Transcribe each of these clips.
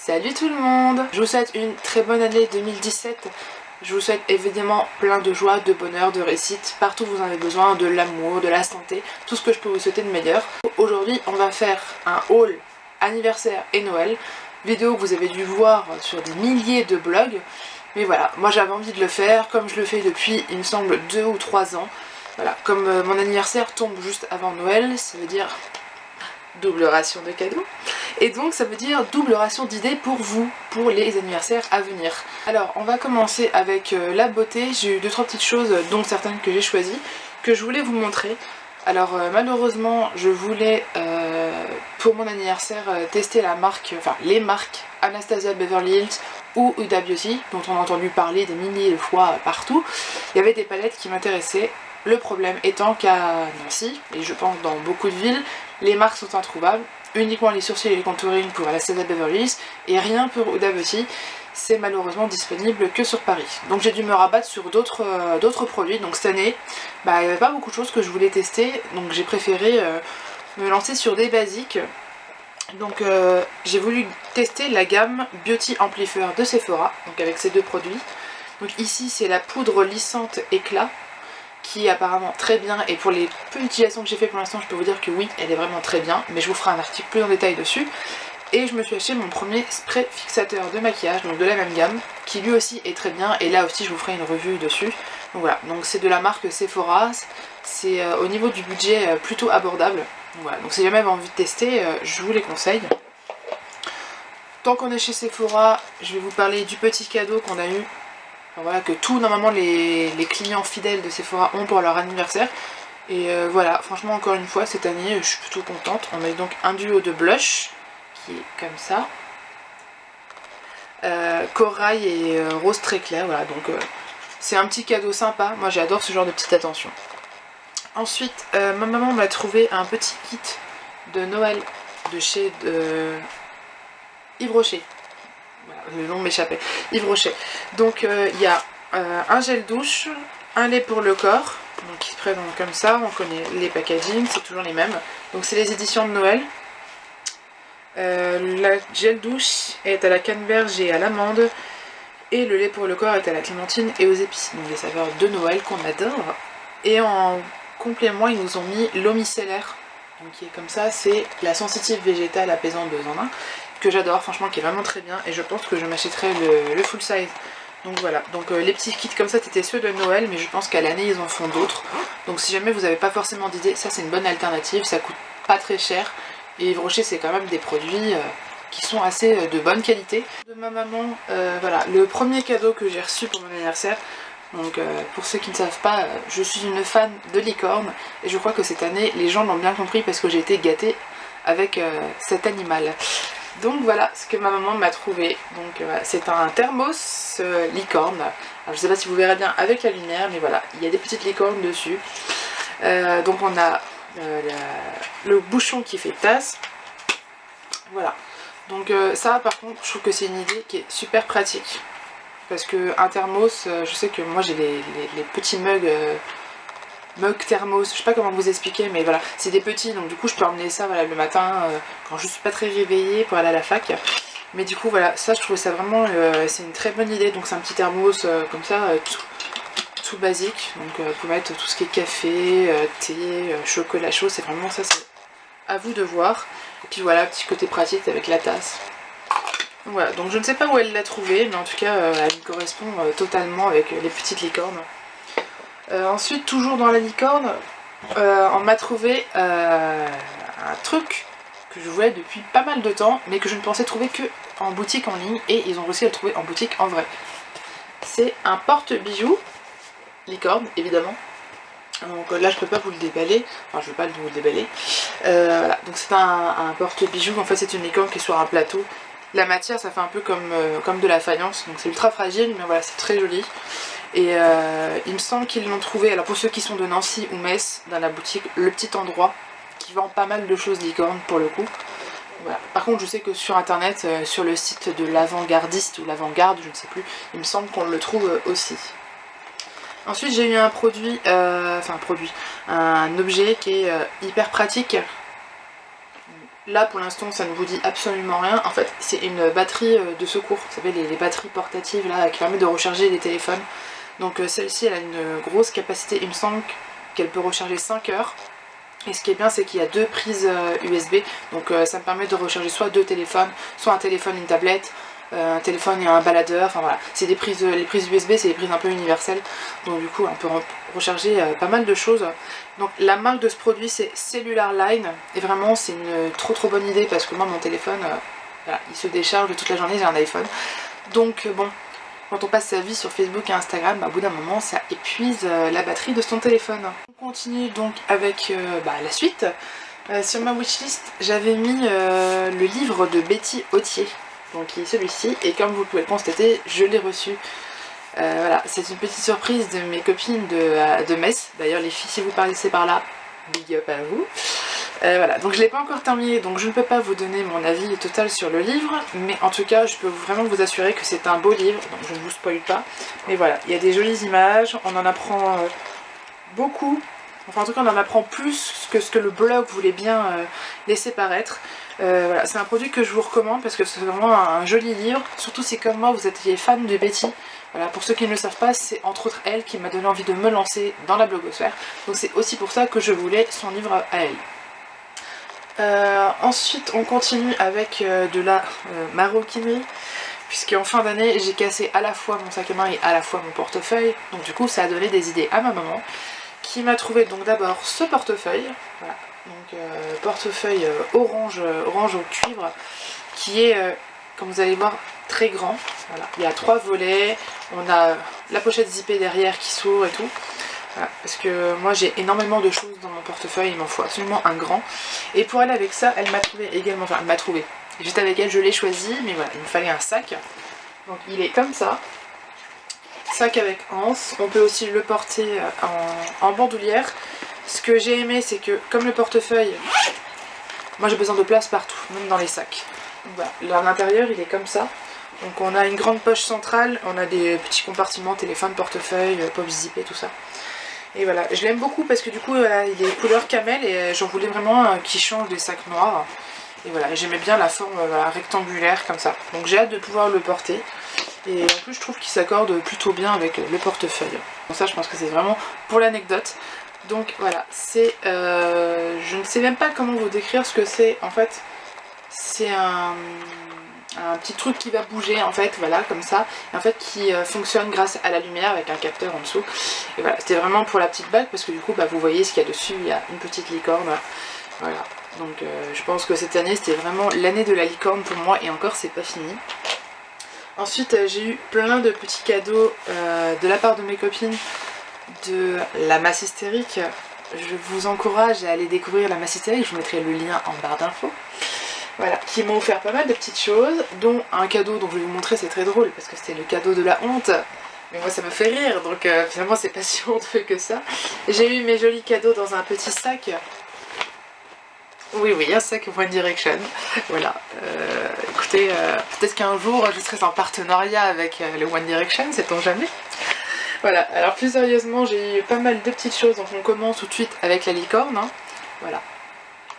Salut tout le monde! Je vous souhaite une très bonne année 2017. Je vous souhaite évidemment plein de joie, de bonheur, de réussite, partout où vous en avez besoin, de l'amour, de la santé, tout ce que je peux vous souhaiter de meilleur. Aujourd'hui, on va faire un haul anniversaire et Noël, vidéo que vous avez dû voir sur des milliers de blogs. Mais voilà, moi j'avais envie de le faire, comme je le fais depuis, il me semble, 2 ou 3 ans. Voilà, comme mon anniversaire tombe juste avant Noël, ça veut dire double ration de cadeaux. Et donc ça veut dire double ration d'idées pour vous, pour les anniversaires à venir. Alors on va commencer avec la beauté. J'ai eu 2-3 petites choses, dont certaines que j'ai choisies, que je voulais vous montrer. Alors malheureusement je voulais pour mon anniversaire tester la marque, enfin les marques Anastasia Beverly Hills ou Huda Beauty, dont on a entendu parler des milliers de fois partout. Il y avait des palettes qui m'intéressaient. Le problème étant qu'à Nancy, et je pense dans beaucoup de villes, les marques sont introuvables. Uniquement les sourcils et les contouring pour Anastasia Beverly Hills et rien pour Huda Beauty. C'est malheureusement disponible que sur Paris. Donc j'ai dû me rabattre sur d'autres produits. Donc cette année, il n'y avait pas beaucoup de choses que je voulais tester. Donc j'ai préféré me lancer sur des basiques. Donc j'ai voulu tester la gamme Beauty Amplifier de Sephora. Donc avec ces deux produits. Donc ici c'est la poudre lissante éclat, qui est apparemment très bien, et pour les peu d'utilisations que j'ai fait pour l'instant, je peux vous dire que oui, elle est vraiment très bien, mais je vous ferai un article plus en détail dessus. Et je me suis acheté mon premier spray fixateur de maquillage, donc de la même gamme, qui lui aussi est très bien, et là aussi je vous ferai une revue dessus. Donc voilà, donc c'est de la marque Sephora, c'est au niveau du budget plutôt abordable. Donc voilà, donc si jamais vous avez envie de tester, je vous les conseille. Tant qu'on est chez Sephora, je vais vous parler du petit cadeau qu'on a eu. Voilà, que tout normalement les clients fidèles de Sephora ont pour leur anniversaire. Et voilà, franchement encore une fois cette année je suis plutôt contente. On a eu donc un duo de blush qui est comme ça, corail et rose très clair. Voilà, donc c'est un petit cadeau sympa. Moi j'adore ce genre de petite attention. Ensuite ma maman m'a trouvé un petit kit de Noël de chez Yves Rocher. Le nom m'échappait, Yves Rocher. Donc il y a un gel douche, un lait pour le corps, donc qui se présente comme ça, on connaît les packaging, c'est toujours les mêmes. Donc c'est les éditions de Noël. La gel douche est à la canneberge et à l'amande, et le lait pour le corps est à la clémentine et aux épices. Donc des saveurs de Noël qu'on adore. Et en complément ils nous ont mis l'eau micellaire, donc qui est comme ça, c'est la sensitive végétale apaisante 2 en 1. Que j'adore, franchement, qui est vraiment très bien, et je pense que je m'achèterai le full size. Donc voilà, donc les petits kits comme ça c'était ceux de Noël, mais je pense qu'à l'année ils en font d'autres. Donc si jamais vous n'avez pas forcément d'idée, ça c'est une bonne alternative, ça coûte pas très cher, et Yves Rocher c'est quand même des produits qui sont assez de bonne qualité. De ma maman, voilà, le premier cadeau que j'ai reçu pour mon anniversaire. Donc pour ceux qui ne savent pas, je suis une fan de licorne, et je crois que cette année les gens l'ont bien compris parce que j'ai été gâtée avec cet animal. Donc voilà ce que ma maman m'a trouvé. Donc c'est un thermos licorne. Alors, je sais pas si vous verrez bien avec la lumière, mais voilà, il y a des petites licornes dessus. Donc on a le bouchon qui fait tasse. Voilà. Donc ça par contre je trouve que c'est une idée qui est super pratique. Parce que un thermos, je sais que moi j'ai les petits mugs thermos, je sais pas comment vous expliquer, mais voilà, c'est des petits, donc du coup je peux emmener ça voilà, le matin quand je suis pas très réveillée pour aller à la fac. Mais du coup voilà, ça je trouve ça vraiment, c'est une très bonne idée. Donc c'est un petit thermos comme ça, tout basique, donc vous pouvez mettre tout ce qui est café, thé, chocolat chaud, c'est vraiment ça, c'est à vous de voir. Et puis voilà, petit côté pratique avec la tasse. Donc voilà, donc je ne sais pas où elle l'a trouvé, mais en tout cas elle me correspond totalement avec les petites licornes. Ensuite, toujours dans la licorne, on m'a trouvé un truc que je voulais depuis pas mal de temps, mais que je ne pensais trouver que en boutique en ligne, et ils ont réussi à le trouver en boutique en vrai. C'est un porte-bijoux, licorne évidemment. Donc là je peux pas vous le déballer, enfin je vais pas vous le déballer. Voilà, donc c'est un porte-bijoux, en fait c'est une licorne qui est sur un plateau. La matière ça fait un peu comme de la faïence, donc c'est ultra fragile, mais voilà c'est très joli. Et il me semble qu'ils l'ont trouvé, alors pour ceux qui sont de Nancy ou Metz, dans la boutique Le Petit Endroit, qui vend pas mal de choses licorne pour le coup. Voilà. Par contre je sais que sur internet, sur le site de l'avant-gardiste ou l'avant-garde, je ne sais plus, il me semble qu'on le trouve aussi. Ensuite j'ai eu un produit, un objet qui est hyper pratique. Là pour l'instant ça ne vous dit absolument rien. En fait c'est une batterie de secours, vous savez les batteries portatives là qui permettent de recharger les téléphones. Donc celle-ci elle a une grosse capacité, il me semble qu'elle peut recharger 5 heures. Et ce qui est bien c'est qu'il y a deux prises USB, donc ça me permet de recharger soit deux téléphones, soit un téléphone et une tablette, un téléphone et un baladeur, enfin voilà. C'est des prises, les prises USB c'est des prises un peu universelles, donc du coup on peut recharger pas mal de choses. Donc la marque de ce produit c'est Cellular Line, et vraiment c'est une trop bonne idée parce que moi mon téléphone, voilà, il se décharge toute la journée, j'ai un iPhone. Donc bon, quand on passe sa vie sur Facebook et Instagram, bah, au bout d'un moment ça épuise la batterie de son téléphone. On continue donc avec la suite. Sur ma wishlist j'avais mis le livre de Betty Autier, donc qui est celui-ci, et comme vous pouvez le constater je l'ai reçu. Voilà, c'est une petite surprise de mes copines de Metz. D'ailleurs les filles si vous passez par là, big up à vous. Voilà, donc je l'ai pas encore terminé, donc je ne peux pas vous donner mon avis total sur le livre, mais en tout cas je peux vraiment vous assurer que c'est un beau livre, donc je ne vous spoil pas. Mais voilà, il y a des jolies images, on en apprend beaucoup, enfin en tout cas on en apprend plus que ce que le blog voulait bien laisser paraître. Voilà, c'est un produit que je vous recommande parce que c'est vraiment un joli livre, surtout si comme moi vous étiez fan de Betty. Voilà, pour ceux qui ne le savent pas, c'est entre autres elle qui m'a donné envie de me lancer dans la blogosphère, donc c'est aussi pour ça que je voulais son livre à elle. Ensuite on continue avec de la maroquinerie, puisque en fin d'année j'ai cassé à la fois mon sac à main et à la fois mon portefeuille, donc du coup ça a donné des idées à ma maman qui m'a trouvé donc d'abord ce portefeuille, voilà, donc portefeuille orange au cuivre, qui est comme vous allez voir très grand. Voilà, il y a 3 volets, on a la pochette zippée derrière qui s'ouvre et tout. Voilà, parce que moi j'ai énormément de choses dans mon portefeuille, il m'en faut absolument un grand. Et pour aller avec ça, elle m'a trouvé également, enfin elle m'a trouvé, j'étais avec elle, je l'ai choisi, mais voilà, il me fallait un sac. Donc il est comme ça, sac avec anse, on peut aussi le porter en bandoulière. Ce que j'ai aimé c'est que comme le portefeuille, moi j'ai besoin de place partout, même dans les sacs. Donc voilà, là, à l'intérieur il est comme ça. Donc on a une grande poche centrale, on a des petits compartiments, téléphone, portefeuille, poche zippée, tout ça. Et voilà, je l'aime beaucoup parce que du coup voilà, il est couleur camel et j'en voulais vraiment qui change des sacs noirs. Et voilà, j'aimais bien la forme voilà, rectangulaire comme ça. Donc j'ai hâte de pouvoir le porter. Et en plus je trouve qu'il s'accorde plutôt bien avec le portefeuille. Donc ça je pense que c'est vraiment pour l'anecdote. Donc voilà, c'est... je ne sais même pas comment vous décrire ce que c'est. En fait, c'est un petit truc qui va bouger en fait, voilà, comme ça, et en fait qui fonctionne grâce à la lumière avec un capteur en dessous. Et voilà, c'était vraiment pour la petite bague parce que du coup bah, vous voyez ce qu'il y a dessus, il y a une petite licorne, voilà. Donc je pense que cette année c'était vraiment l'année de la licorne pour moi, et encore c'est pas fini. Ensuite j'ai eu plein de petits cadeaux de la part de mes copines de la masse hystérique. Je vous encourage à aller découvrir la masse hystérique, je vous mettrai le lien en barre d'infos. Voilà, qui m'ont offert pas mal de petites choses, dont un cadeau dont je vais vous montrer, c'est très drôle parce que c'était le cadeau de la honte. Mais moi ça me fait rire, donc finalement c'est pas si honteux que ça. J'ai eu mes jolis cadeaux dans un petit sac. Oui, un sac One Direction. Voilà, écoutez, peut-être qu'un jour je serai en partenariat avec le One Direction, sait-on jamais. Voilà, alors plus sérieusement, j'ai eu pas mal de petites choses, donc on commence tout de suite avec la licorne. Hein. Voilà.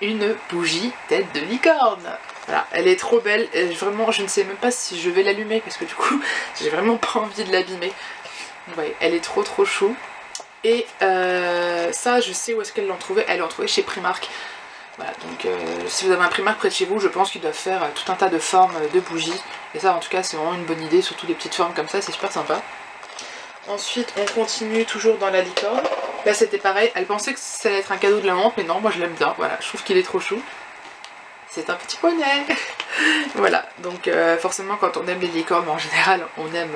Une bougie tête de licorne. Voilà, elle est trop belle, et vraiment je ne sais même pas si je vais l'allumer parce que du coup j'ai vraiment pas envie de l'abîmer. Ouais, elle est trop chou. Et ça je sais où est-ce qu'elle l'a trouvée, elle l'a trouvée chez Primark. Voilà, donc si vous avez un Primark près de chez vous, je pense qu'ils doivent faire tout un tas de formes de bougies. Et ça en tout cas c'est vraiment une bonne idée, surtout des petites formes comme ça, c'est super sympa. Ensuite on continue toujours dans la licorne. Là c'était pareil, elle pensait que ça allait être un cadeau de la honte, mais non, moi je l'aime bien, voilà, je trouve qu'il est trop chou. C'est un petit poney. Voilà, donc forcément quand on aime les licornes, en général on aime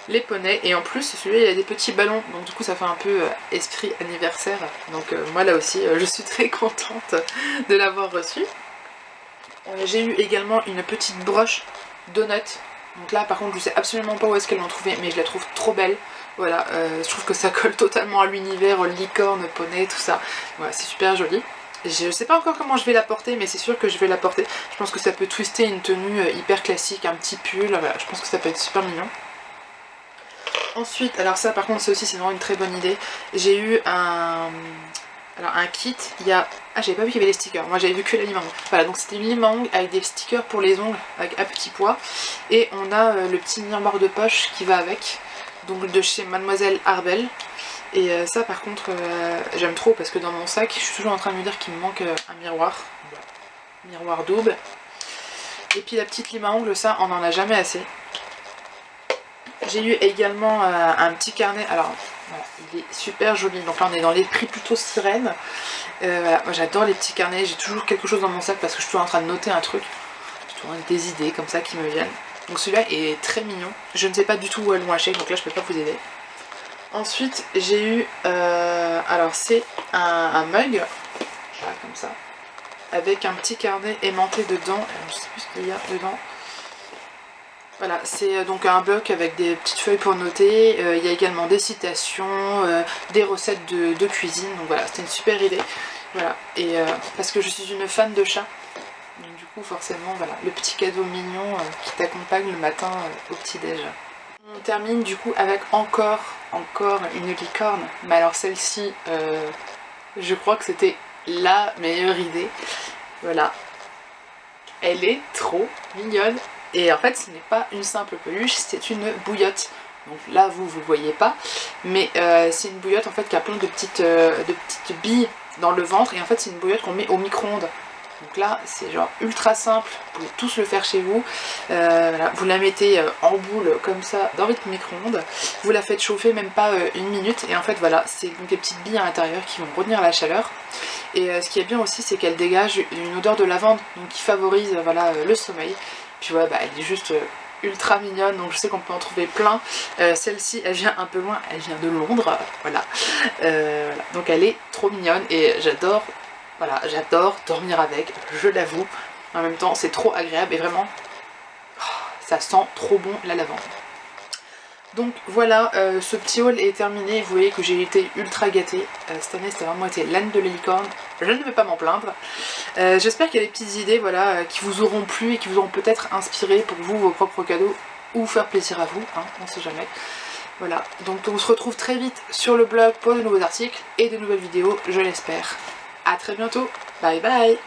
les poneys. Et en plus celui-là il a des petits ballons, donc du coup ça fait un peu esprit anniversaire. Donc moi là aussi je suis très contente de l'avoir reçu. J'ai eu également une petite broche donut. Donc là par contre je sais absolument pas où est-ce qu'elles l'ont trouvée, mais je la trouve trop belle. Voilà, je trouve que ça colle totalement à l'univers licorne, poney, tout ça. Voilà, c'est super joli. Je sais pas encore comment je vais la porter, mais c'est sûr que je vais la porter. Je pense que ça peut twister une tenue hyper classique, un petit pull, voilà, je pense que ça peut être super mignon. Ensuite, alors ça par contre, ça aussi c'est vraiment une très bonne idée. J'ai eu Alors un kit, il y a... Ah, j'avais pas vu qu'il y avait des stickers, moi j'avais vu que la lime à ongles. Voilà, donc c'était une lime à ongles avec des stickers pour les ongles, avec à petit pois. Et on a le petit miroir de poche qui va avec, donc de chez Mademoiselle Arbel. Et ça par contre, j'aime trop parce que dans mon sac, je suis toujours en train de me dire qu'il me manque un miroir. Voilà. Miroir double. Et puis la petite lime à ongles, ça, on n'en a jamais assez. J'ai eu également un petit carnet, alors voilà, il est super joli, donc là on est dans les prix plutôt sirène. Voilà, moi j'adore les petits carnets, j'ai toujours quelque chose dans mon sac parce que je suis toujours en train de noter un truc. J'ai toujours des idées comme ça qui me viennent. Donc celui-là est très mignon, je ne sais pas du tout où elles l'ont acheté, donc là je peux pas vous aider. Ensuite j'ai eu, alors c'est un mug, voilà comme ça, avec un petit carnet aimanté dedans, je sais plus ce qu'il y a dedans. Voilà, c'est donc un bloc avec des petites feuilles pour noter, il y a également des citations, des recettes de cuisine, donc voilà, c'était une super idée. Voilà, et parce que je suis une fan de chat, donc du coup forcément, voilà, le petit cadeau mignon qui t'accompagne le matin au petit-déj. On termine du coup avec encore une licorne, mais alors celle-ci, je crois que c'était la meilleure idée. Voilà, elle est trop mignonne. Et en fait ce n'est pas une simple peluche, c'est une bouillotte. Donc là vous le voyez pas, mais c'est une bouillotte en fait qui a plein de petites billes dans le ventre. Et en fait c'est une bouillotte qu'on met au micro-ondes. Donc là c'est genre ultra simple, vous pouvez tous le faire chez vous. Voilà, vous la mettez en boule comme ça dans votre micro-ondes. Vous la faites chauffer même pas une minute. Et en fait voilà, c'est donc des petites billes à l'intérieur qui vont retenir la chaleur. Et ce qui est bien aussi c'est qu'elle dégage une odeur de lavande, donc qui favorise voilà, le sommeil. Puis ouais, bah, elle est juste ultra mignonne, donc je sais qu'on peut en trouver plein. Celle-ci, elle vient un peu loin, elle vient de Londres, voilà. Voilà. Donc elle est trop mignonne et j'adore, voilà, j'adore dormir avec, je l'avoue. En même temps, c'est trop agréable et vraiment, ça sent trop bon la lavande. Donc voilà, ce petit haul est terminé. Vous voyez que j'ai été ultra gâtée. Cette année, c'était vraiment été l'âne de la licorne. Je ne vais pas m'en plaindre. J'espère qu'il y a des petites idées voilà, qui vous auront plu et qui vous auront peut-être inspiré pour vous, vos propres cadeaux, ou faire plaisir à vous, hein, on sait jamais. Voilà, donc on se retrouve très vite sur le blog pour de nouveaux articles et de nouvelles vidéos, je l'espère. A très bientôt, bye bye.